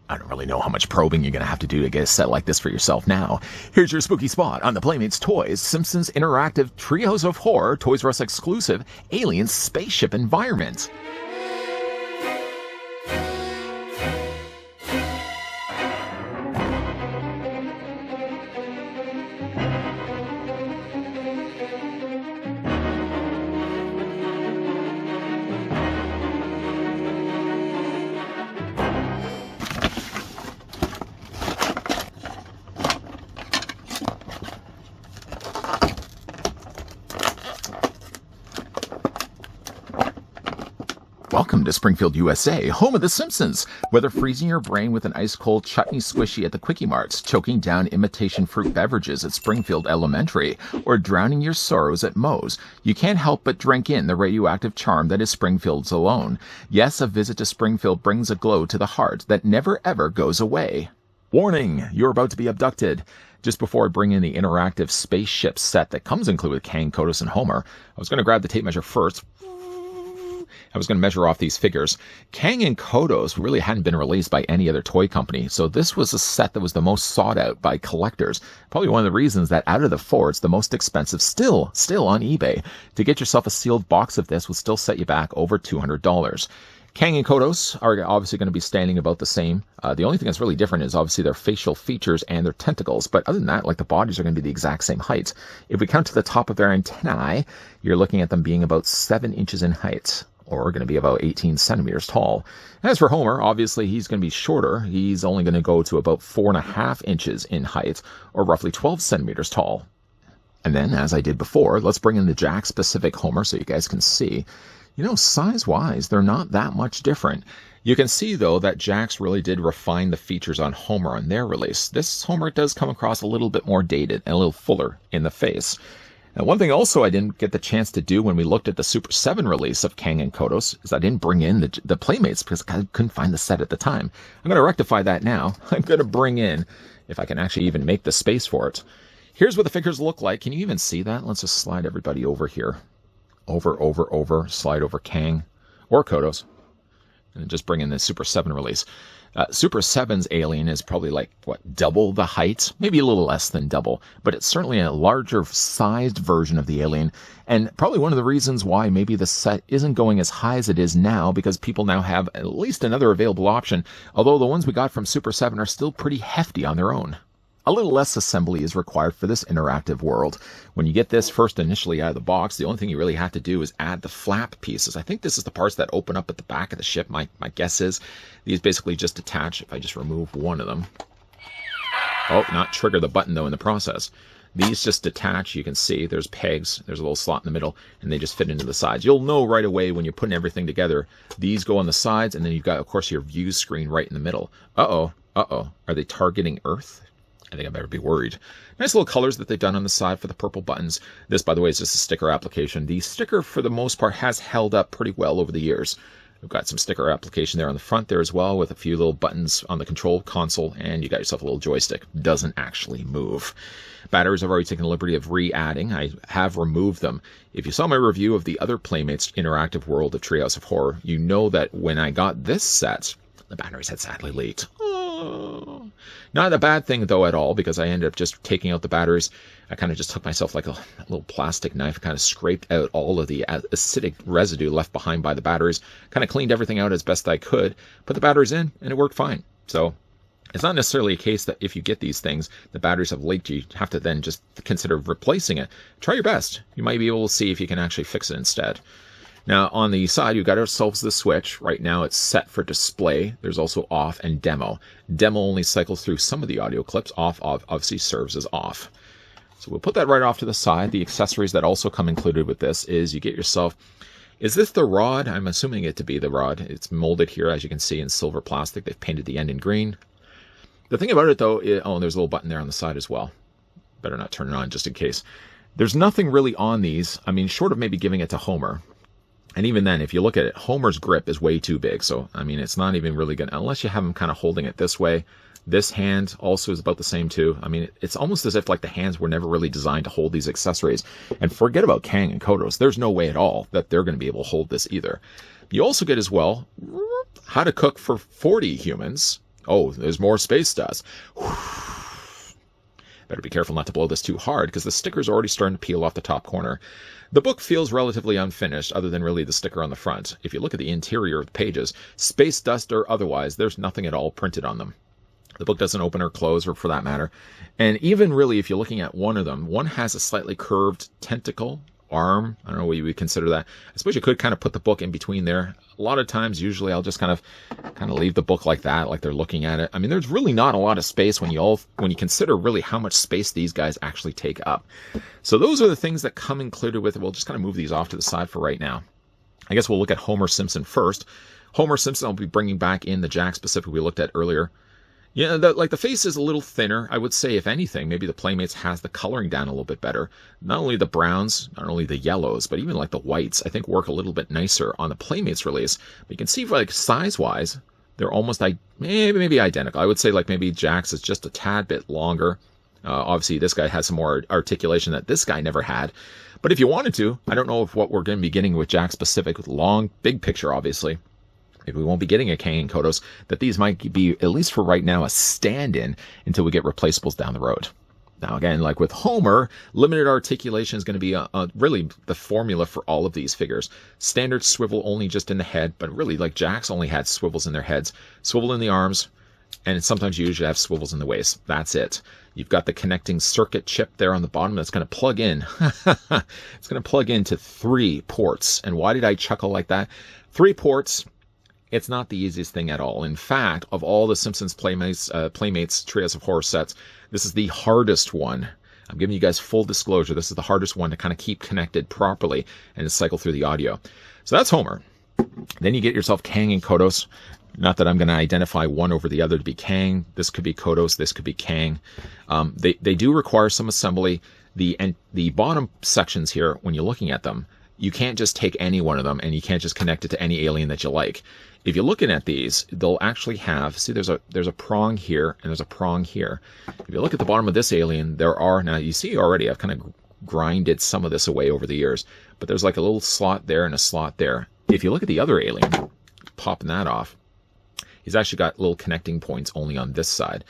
I don't really know how much probing you're going to have to do to get a set like this for yourself now. Here's your spooky spot on the Playmates Toys Simpsons Interactive Treehouse of Horror ToysrUs exclusive Alien Spaceship environment. Welcome to Springfield, USA, home of The Simpsons. Whether freezing your brain with an ice-cold chutney squishy at the Quickie Marts, choking down imitation fruit beverages at Springfield Elementary, or drowning your sorrows at Moe's, you can't help but drink in the radioactive charm that is Springfield's alone. Yes, a visit to Springfield brings a glow to the heart that never ever goes away. Warning, you're about to be abducted. Just before I bring in the interactive spaceship set that comes included with Kang, Kodos, and Homer, I was going to grab the tape measure first. I was going to measure off these figures. Kang and Kodos really hadn't been released by any other toy company, so this was a set that was the most sought out by collectors. Probably one of the reasons that out of the four, it's the most expensive still on eBay. To get yourself a sealed box of this would still set you back over $200. Kang and Kodos are obviously going to be standing about the same. The only thing that's really different is obviously their facial features and their tentacles. But other than that, like the bodies are going to be the exact same height. If we count to the top of their antennae, you're looking at them being about 7 inches in height, or going to be about 18 centimeters tall. As for Homer, obviously he's going to be shorter. He's only going to go to about 4.5 inches in height, or roughly 12 centimeters tall. And then, as I did before, let's bring in the Jack-specific Homer so you guys can see. You know, size-wise, they're not that much different. You can see, though, that Jax really did refine the features on Homer on their release. This Homer does come across a little bit more dated and a little fuller in the face. Now, one thing also I didn't get the chance to do when we looked at the Super 7 release of Kang and Kodos is I didn't bring in the Playmates because I couldn't find the set at the time. I'm going to rectify that now. I'm going to bring in, if I can actually even make the space for it. Here's what the figures look like. Can you even see that? Let's just slide everybody over here. Over. Slide over Kang or Kodos. And just bring in the Super 7 release. Super 7's alien is probably like, double the height? Maybe a little less than double, but it's certainly a larger sized version of the alien, and probably one of the reasons why maybe the set isn't going as high as it is now, because people now have at least another available option, although the ones we got from Super 7 are still pretty hefty on their own. A little less assembly is required for this interactive world. When you get this first initially out of the box, the only thing you really have to do is add the flap pieces. I think this is the parts that open up at the back of the ship. My guess is these basically just attach. If I just remove one of them. Oh, not trigger the button though in the process. These just detach. You can see there's pegs. There's a little slot in the middle, and they just fit into the sides. You'll know right away when you're putting everything together. These go on the sides, and then you've got, of course, your view screen right in the middle. Uh-oh. Are they targeting Earth? I think I better be worried. Nice little colors that they've done on the side for the purple buttons. This, by the way, is just a sticker application. The sticker, for the most part, has held up pretty well over the years. We've got some sticker application there on the front there as well, with a few little buttons on the control console, and you got yourself a little joystick. Doesn't actually move. Batteries I've already taken the liberty of re-adding. I have removed them. If you saw my review of the other Playmates Interactive World of Treehouse of Horror, you know that when I got this set, the batteries had sadly leaked. Not a bad thing, though, at all, because I ended up just taking out the batteries. I kind of just took myself like a little plastic knife, kind of scraped out all of the acidic residue left behind by the batteries, kind of cleaned everything out as best I could, put the batteries in, and it worked fine. So it's not necessarily a case that if you get these things, the batteries have leaked, you have to then just consider replacing it. Try your best. You might be able to see if you can actually fix it instead. Now, on the side, you've got ourselves the switch. Right now, it's set for display. There's also off and demo. Demo only cycles through some of the audio clips. Off obviously serves as off. So we'll put that right off to the side. The accessories that also come included with this is you get yourself... Is this the rod? I'm assuming it to be the rod. It's molded here, as you can see, in silver plastic. They've painted the end in green. The thing about it, though, there's a little button there on the side as well. Better not turn it on just in case. There's nothing really on these. I mean, short of maybe giving it to Homer. And even then, if you look at it, Homer's grip is way too big. So, I mean, it's not even really good, unless you have him kind of holding it this way. This hand also is about the same too. I mean, it's almost as if like the hands were never really designed to hold these accessories. And forget about Kang and Kodos. There's no way at all that they're going to be able to hold this either. You also get as well how to cook for 40 humans Oh, there's more space dust. Better be careful not to blow this too hard because the sticker's already starting to peel off the top corner. The book feels relatively unfinished other than really the sticker on the front. If you look at the interior of the pages, space dust or otherwise, there's nothing at all printed on them. The book doesn't open or close, or for that matter. And even really, if you're looking at one of them, one has a slightly curved tentacle, arm. I don't know what you would consider that. I suppose you could kind of put the book in between there. A lot of times, usually I'll just kind of leave the book like that, like they're looking at it. I mean, there's really not a lot of space when you consider really how much space these guys actually take up. So those are the things that come included with it. We'll just kind of move these off to the side for right now. I guess we'll look at Homer Simpson first. Homer Simpson, I'll be bringing back in the Jack specific we looked at earlier. Yeah, the face is a little thinner. I would say, if anything, maybe the Playmates has the coloring down a little bit better. Not only the browns, not only the yellows, but even like the whites, I think work a little bit nicer on the Playmates release. But you can see, like, size-wise, they're almost maybe identical. I would say, like, maybe Jack's is just a tad bit longer. Obviously, this guy has some more articulation that this guy never had. But if you wanted to, I don't know if what we're going to be getting with Jack specific, with long, big picture, obviously. Maybe we won't be getting a Kang and Kodos, that these might be, at least for right now, a stand-in until we get replaceables down the road. Now, again, like with Homer, limited articulation is going to be really the formula for all of these figures. Standard swivel only just in the head, but really, like Jack's only had swivels in their heads, swivel in the arms, and sometimes you usually have swivels in the waist. That's it. You've got the connecting circuit chip there on the bottom that's going to plug in. It's going to plug into 3 ports. And why did I chuckle like that? 3 ports. It's not the easiest thing at all. In fact, of all the Simpsons Playmates Treehouse of Horror sets, this is the hardest one. I'm giving you guys full disclosure. This is the hardest one to kind of keep connected properly and to cycle through the audio. So that's Homer. Then you get yourself Kang and Kodos. Not that I'm going to identify one over the other to be Kang. This could be Kodos. This could be Kang. They do require some assembly. The bottom sections here, when you're looking at them, you can't just take any one of them and you can't just connect it to any alien that you like. If you're looking at these, they'll actually have, see, there's a prong here and there's a prong here. If you look at the bottom of this alien, there are, now you see already, I've kind of grinded some of this away over the years, but there's like a little slot there and a slot there. If you look at the other alien, popping that off, he's actually got little connecting points only on this side.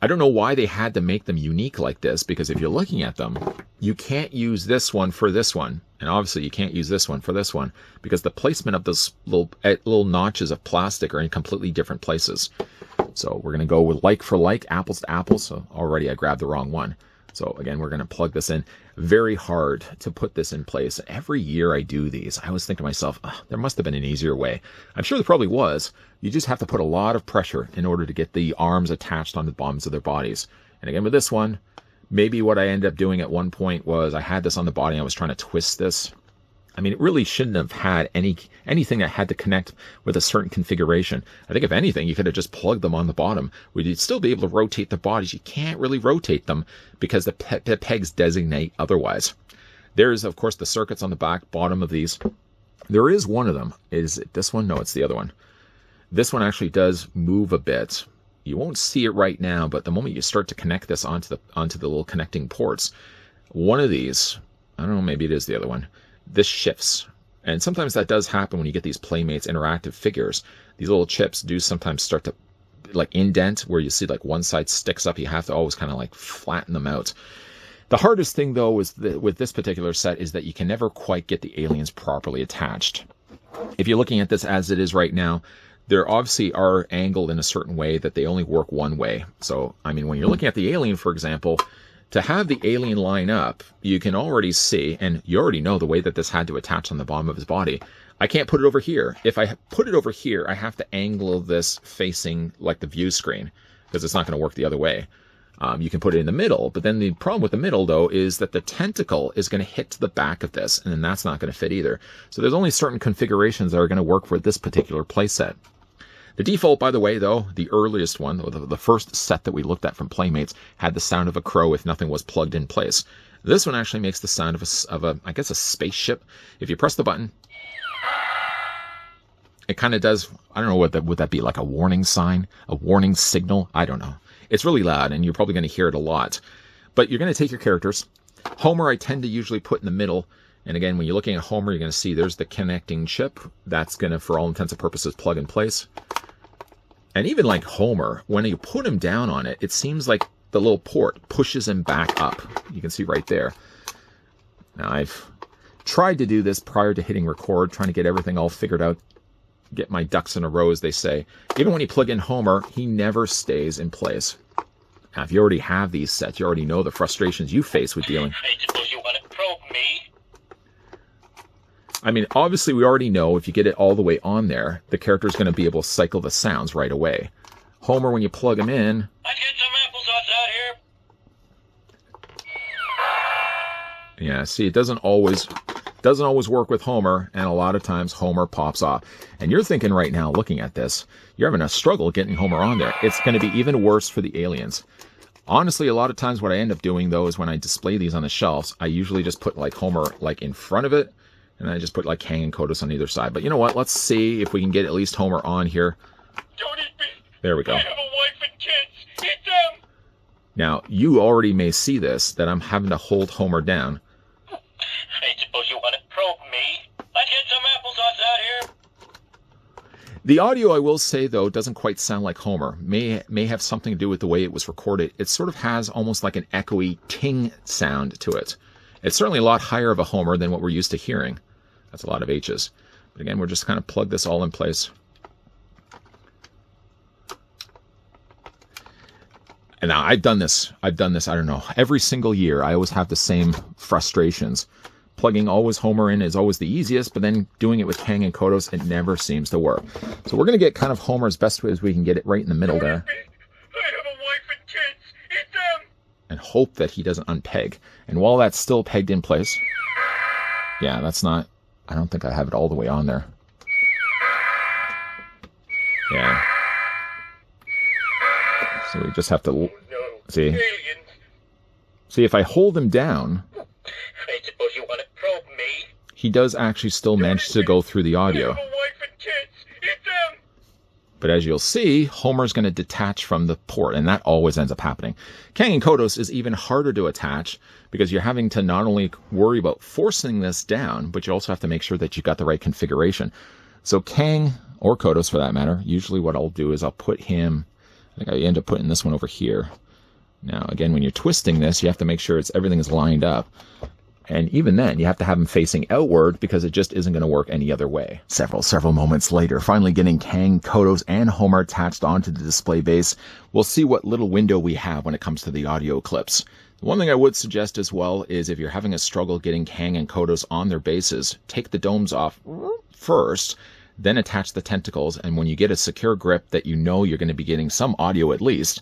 I don't know why they had to make them unique like this, because if you're looking at them, you can't use this one for this one. And obviously you can't use this one for this one, because the placement of those little notches of plastic are in completely different places. So we're going to go with like for like, apples to apples. So already I grabbed the wrong one. So again, we're going to plug this in. Very hard to put this in place. Every year I do these, I always think to myself, oh, there must have been an easier way. I'm sure there probably was. You just have to put a lot of pressure in order to get the arms attached on the bottoms of their bodies. And again, with this one, maybe what I ended up doing at one point was I had this on the body and I was trying to twist this. I mean, it really shouldn't have had anything that had to connect with a certain configuration. I think if anything, you could have just plugged them on the bottom. We'd still be able to rotate the bodies. You can't really rotate them because the pegs designate otherwise. There's, of course, the circuits on the back bottom of these. There is one of them. Is it this one? No, it's the other one. This one actually does move a bit. You won't see it right now, but the moment you start to connect this onto the little connecting ports, one of these, I don't know, maybe it is the other one, this shifts. And sometimes that does happen when you get these Playmates interactive figures. These little chips do sometimes start to like indent, where you see like one side sticks up. You have to always kind of like flatten them out. The hardest thing though is with this particular set is that you can never quite get the aliens properly attached. If you're looking at this as it is right now, there obviously are angled in a certain way that they only work one way. So, I mean, when you're looking at the alien, for example, to have the alien line up, you can already see, and you already know the way that this had to attach on the bottom of his body. I can't put it over here. If I put it over here, I have to angle this facing like the view screen, because it's not going to work the other way. You can put it in the middle, but then the problem with the middle, though, is that the tentacle is going to hit to the back of this, and then that's not going to fit either. So there's only certain configurations that are going to work for this particular playset. The default, by the way, though, the earliest one, the first set that we looked at from Playmates, had the sound of a crow if nothing was plugged in place. This one actually makes the sound of a I guess, a spaceship. If you press the button, it kind of does, I don't know, would that be like a warning sign? A warning signal? I don't know. It's really loud, and you're probably going to hear it a lot. But you're going to take your characters. Homer, I tend to usually put in the middle. And again, when you're looking at Homer, you're going to see there's the connecting chip. That's going to, for all intents and purposes, plug in place. And even like Homer, when you put him down on it, it seems like the little port pushes him back up. You can see right there. Now, I've tried to do this prior to hitting record, trying to get everything all figured out, get my ducks in a row, as they say. Even when you plug in Homer, he never stays in place. Now, if you already have these sets, you already know the frustrations you face with dealing. I suppose you want to probe me? I mean, obviously, we already know if you get it all the way on there, the character's going to be able to cycle the sounds right away. Homer, when you plug him in... I'd get some applesauce out here. Yeah, see, it doesn't always work with Homer, and a lot of times Homer pops off. And you're thinking right now, looking at this, you're having a struggle getting Homer on there. It's going to be even worse for the aliens. Honestly, a lot of times what I end up doing, though, is when I display these on the shelves, I usually just put like Homer like in front of it, and I just put like Kang and Kodos on either side. But you know what? Let's see if we can get at least Homer on here. Don't eat me. There we go. I have a wife and kids. Eat them. Now, you already may see this, that I'm having to hold Homer down. I suppose you want to probe me? I'd get some applesauce out here. The audio, I will say, though, doesn't quite sound like Homer. May have something to do with the way it was recorded. It sort of has almost like an echoey ting sound to it. It's certainly a lot higher of a Homer than what we're used to hearing. That's a lot of H's. But again, we're just kind of plug this all in place. And now I've done this, I don't know, every single year. I always have the same frustrations. Plugging always Homer in is always the easiest, but then doing it with Kang and Kodos, it never seems to work. So we're going to get kind of Homer as best as we can get it right in the middle there. I have a wife and kids. Eat them. And hope that he doesn't unpeg. And while that's still pegged in place, yeah, that's not, I don't think I have it all the way on there. Yeah. So we just have to see. See, if I hold him down, I suppose you want to probe me? he does actually still manage to go through the audio. I have a wife and kids. Eat them. But as you'll see, Homer's going to detach from the port, and that always ends up happening. Kang and Kodos is even harder to attach because you're having to not only worry about forcing this down, but you also have to make sure that you've got the right configuration. So Kang, or Kodos for that matter, usually what I'll do is I'll put him, I think I end up putting this one over here. Now, again, when you're twisting this, you have to make sure everything is lined up. And even then, you have to have him facing outward because it just isn't going to work any other way. Several moments later, finally getting Kang, Kodos, and Homer attached onto the display base, we'll see what little window we have when it comes to the audio clips. One thing I would suggest as well is if you're having a struggle getting Kang and Kodos on their bases, take the domes off first, then attach the tentacles, and when you get a secure grip that you know you're going to be getting some audio at least,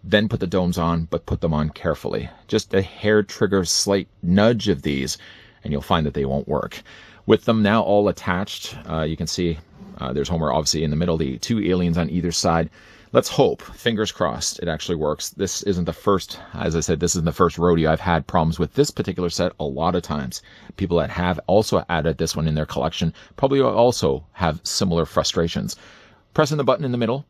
then put the domes on, but put them on carefully. Just a hair trigger slight nudge of these, and you'll find that they won't work. With them now all attached, you can see there's Homer obviously in the middle, the two aliens on either side. Let's hope, fingers crossed, it actually works. This isn't the first, as I said, this isn't the first rodeo. I've had problems with this particular set a lot of times. People that have also added this one in their collection probably also have similar frustrations. Pressing the button in the middle.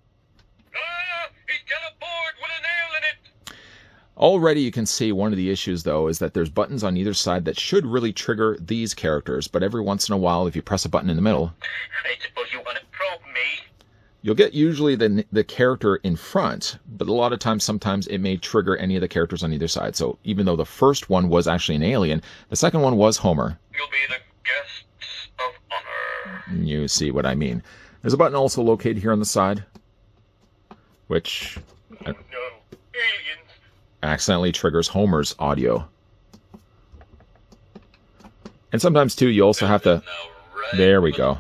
Already you can see one of the issues, though, is that there's buttons on either side that should really trigger these characters, but every once in a while, if you press a button in the middle, I suppose you want to probe me? You'll get usually the character in front, but a lot of times, sometimes it may trigger any of the characters on either side. So even though the first one was actually an alien, the second one was Homer. You'll be the guests of honor. You see what I mean. There's a button also located here on the side, which No, aliens. Accidentally triggers Homer's audio. And sometimes, too, you also have to... There we go.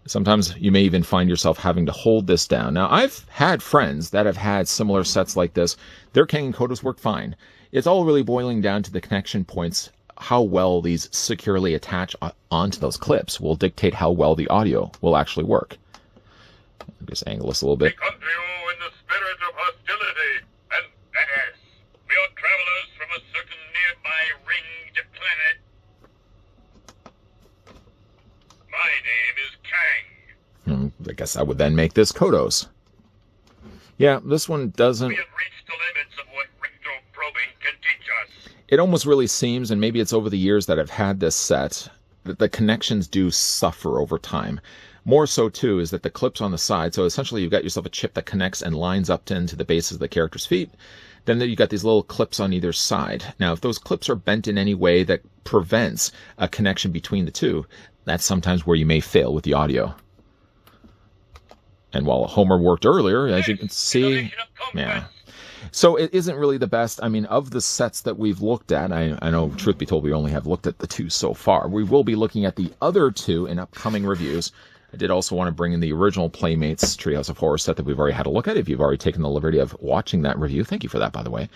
Sometimes you may even find yourself having to hold this down. Now, I've had friends that have had similar sets like this. Their Kang and Kodos work fine. It's all really boiling down to the connection points. How well these securely attach onto those clips will dictate how well the audio will actually work. Just angle this a little bit. We come to you in the spirit of hostility and menace. We are travelers from a certain nearby ringed planet. My name is Kang. I guess I would then make this Kodos. Yeah, this one doesn't... We have reached the limits of what retro-probing can teach us. It almost really seems, and maybe it's over the years that I've had this set, that the connections do suffer over time. More so, too, is that the clips on the side, so essentially you've got yourself a chip that connects and lines up into the bases of the character's feet. Then you've got these little clips on either side. Now, if those clips are bent in any way that prevents a connection between the two, that's sometimes where you may fail with the audio. And while Homer worked earlier, as you can see, yeah. So it isn't really the best. I mean, of the sets that we've looked at, I know, truth be told, we only have looked at the 2 so far. We will be looking at the other 2 in upcoming reviews. I did also want to bring in the original Playmates Treehouse of Horror set that we've already had a look at. If you've already taken the liberty of watching that review, thank you for that, by the way.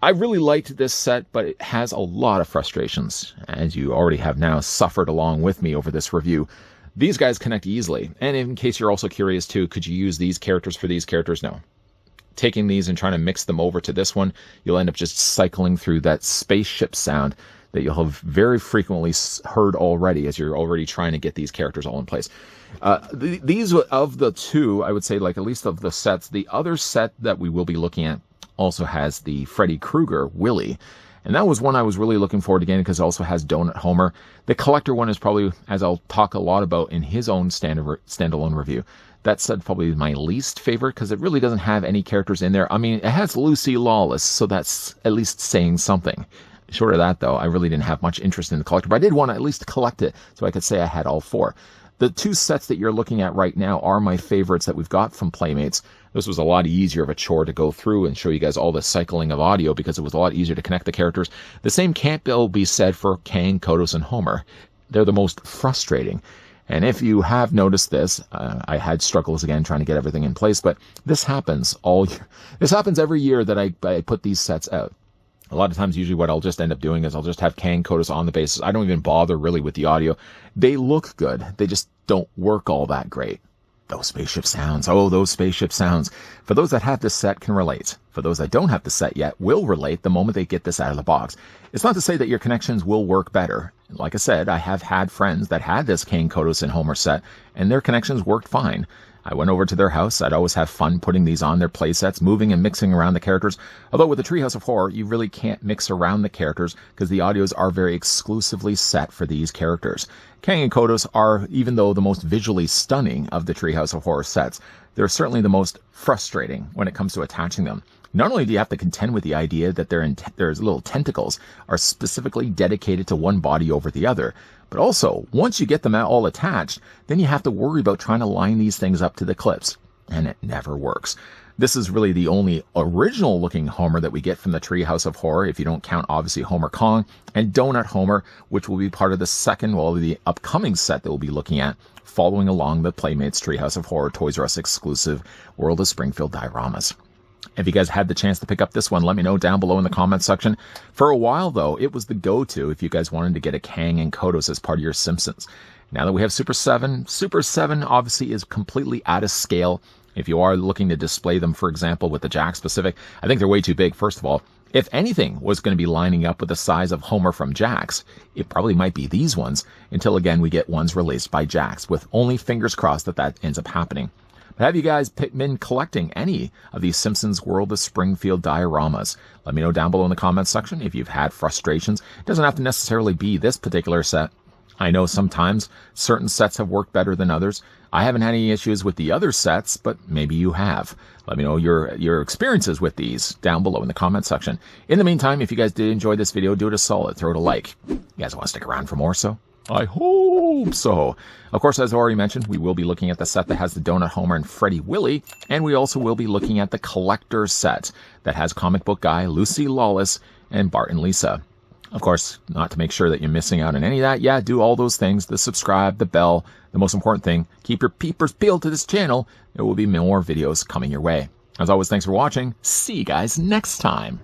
I really liked this set, but it has a lot of frustrations, as you already have now suffered along with me over this review. These guys connect easily, and in case you're also curious too, could you use these characters for these characters? No. Taking these and trying to mix them over to this one, you'll end up just cycling through that spaceship sound that you'll have very frequently heard already as you're already trying to get these characters all in place. These of the 2, I would say, like at least of the sets, the other set that we will be looking at also has the Freddy Krueger Willy. And that was one I was really looking forward to again because it also has Donut Homer. The collector one is probably, as I'll talk a lot about in his own standalone review, that said probably my least favorite because it really doesn't have any characters in there. I mean, it has Lucy Lawless, so that's at least saying something. Short of that, though, I really didn't have much interest in the collector, but I did want to at least collect it so I could say I had all 4. The 2 sets that you're looking at right now are my favorites that we've got from Playmates. This was a lot easier of a chore to go through and show you guys all the cycling of audio because it was a lot easier to connect the characters. The same can't be said for Kang, Kodos, and Homer. They're the most frustrating. And if you have noticed this, I had struggles again trying to get everything in place, but this happens all year. This happens every year that I put these sets out. A lot of times, usually what I'll just end up doing is I'll just have Kang, Kodos on the bases. I don't even bother really with the audio. They look good. They just don't work all that great. Those spaceship sounds. Oh, those spaceship sounds. For those that have this set can relate. For those that don't have the set yet will relate the moment they get this out of the box. It's not to say that your connections will work better. Like I said, I have had friends that had this Kang, Kodos, and Homer set, and their connections worked fine. I went over to their house. I'd always have fun putting these on their play sets, moving and mixing around the characters. Although with the Treehouse of Horror, you really can't mix around the characters because the audios are very exclusively set for these characters. Kang and Kodos are, even though the most visually stunning of the Treehouse of Horror sets, they're certainly the most frustrating when it comes to attaching them. Not only do you have to contend with the idea that their little tentacles are specifically dedicated to one body over the other, but also, once you get them all attached, then you have to worry about trying to line these things up to the clips, and it never works. This is really the only original-looking Homer that we get from the Treehouse of Horror, if you don't count, obviously, Homer Kong, and Donut Homer, which will be part of the second, well, the upcoming set that we'll be looking at, following along the Playmates Treehouse of Horror ToysrUs exclusive World of Springfield dioramas. If you guys had the chance to pick up this one, let me know down below in the comments section. For a while, though, it was the go-to if you guys wanted to get a Kang and Kodos as part of your Simpsons. Now that we have Super 7 obviously is completely out of scale. If you are looking to display them, for example, with the Jack specific, I think they're way too big, first of all. If anything was going to be lining up with the size of Homer from Jax, it probably might be these ones, until again we get ones released by Jax, with only fingers crossed that ends up happening. But have you guys been collecting any of these Simpsons World of Springfield dioramas? Let me know down below in the comments section if you've had frustrations. It doesn't have to necessarily be this particular set. I know sometimes certain sets have worked better than others. I haven't had any issues with the other sets, but maybe you have. Let me know your experiences with these down below in the comments section. In the meantime, if you guys did enjoy this video, do it a solid. Throw it a like. You guys want to stick around for more so? I hope so. Of course, as I already mentioned, we will be looking at the set that has the Donut Homer and Freddy Willy, and we also will be looking at the collector set that has Comic Book Guy, Lucy Lawless, and Bart and Lisa. Of course, not to make sure that you're missing out on any of that, yeah, do all those things, the subscribe, the bell, the most important thing, keep your peepers peeled to this channel. There will be more videos coming your way. As always, thanks for watching. See you guys next time.